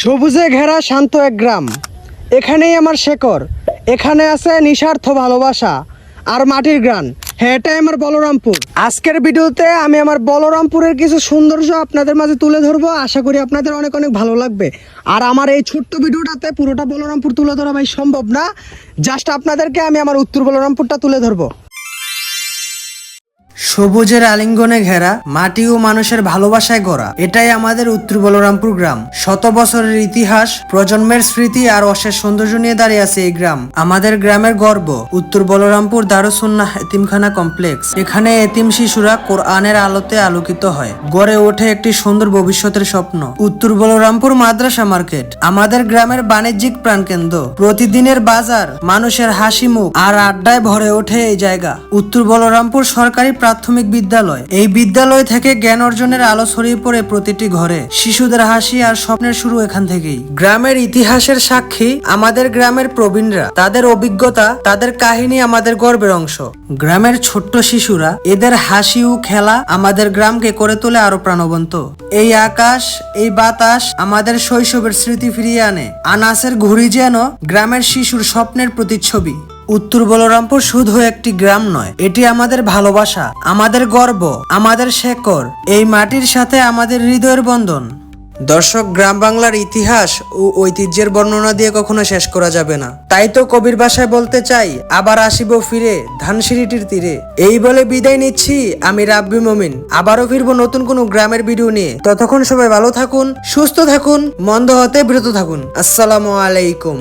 সবুজে ঘেরা শান্ত এক গ্রাম, এখানেই আমার শেকড়। এখানে আছে নিঃস্বার্থ ভালোবাসা আর মাটির গ্রান। হ্যাঁ, এটাই আমার বলরামপুর। আজকের ভিডিওতে আমি আমার বলরামপুরের কিছু সৌন্দর্য আপনাদের মাঝে তুলে ধরবো। আশা করি আপনাদের অনেক অনেক ভালো লাগবে। আর আমার এই ছোট্ট ভিডিওটাতে পুরোটা বলরামপুর তুলে ধরা ভাই সম্ভব না, জাস্ট আপনাদেরকে আমি আমার উত্তর বলরামপুরটা তুলে ধরবো। সবুজের আলিঙ্গনে ঘেরা, মাটি ও মানুষের ভালোবাসায় গড়া, এটাই আমাদের উত্তর বলরামপুর গ্রাম। শত বছরের ইতিহাস, প্রজন্মের স্মৃতি আর অশেষ সৌন্দর্য নিয়ে দাঁড়িয়ে আছে এই গ্রাম। আমাদের গ্রামের গর্ব উত্তর বলরামপুর দারুস সুন্নাহ এতিমখানা কমপ্লেক্স। এখানে এতিম শিশুরা কোরআনের আলোতে আলোকিত হয়, গড়ে ওঠে একটি সুন্দর ভবিষ্যতের স্বপ্ন। উত্তর বলরামপুর মাদ্রাসা মার্কেট আমাদের গ্রামের বাণিজ্যিক প্রাণকেন্দ্র। প্রতিদিনের বাজার, মানুষের হাসি মুখ আর আড্ডায় ভরে ওঠে এই জায়গা। উত্তর বলরামপুর সরকারি প্রাথমিক বিদ্যালয়। এই বিদ্যালয় থেকে জ্ঞান অর্জনের আলো ছড়িয়ে পড়ে প্রতিটি ঘরে। শিশুদের হাসি আর স্বপ্নের শুরু এখান থেকেই। গ্রামের ইতিহাসের সাক্ষী আমাদের গ্রামের প্রবীণরা। তাদের অভিজ্ঞতা, তাদের কাহিনী আমাদের গর্বের অংশ। গ্রামের ছোট্ট শিশুরা, এদের হাসি ও খেলা আমাদের গ্রামকে করে তোলে আরো প্রাণবন্ত। এই আকাশ, এই বাতাস আমাদের শৈশবের স্মৃতি ফিরিয়ে আনে। আনাসের ঘুড়ি যেন গ্রামের শিশুর স্বপ্নের প্রতিচ্ছবি। উত্তর বলরামপুর শুধু একটি গ্রাম নয়, এটি আমাদের ভালোবাসা, আমাদের গর্ব, আমাদের শেকড়। এই মাটির সাথে আমাদের হৃদয়ের বন্ধন। দর্শক, গ্রাম বাংলার ইতিহাস ও ঐতিহ্যের বর্ণনা দিয়ে কখনো শেষ করা যাবে না। তাই তো কবির ভাষায় বলতে চাই, আবার আসিব ফিরে ধানসিঁড়িটির তীরে। এই বলে বিদায় নিচ্ছি আমি রাব্বি মমিন। আবারও ফিরবো নতুন কোনো গ্রামের ভিডিও নিয়ে। ততক্ষণ সবাই ভালো থাকুন, সুস্থ থাকুন, মন্দ হতে বিরত থাকুন। আসসালামু আলাইকুম।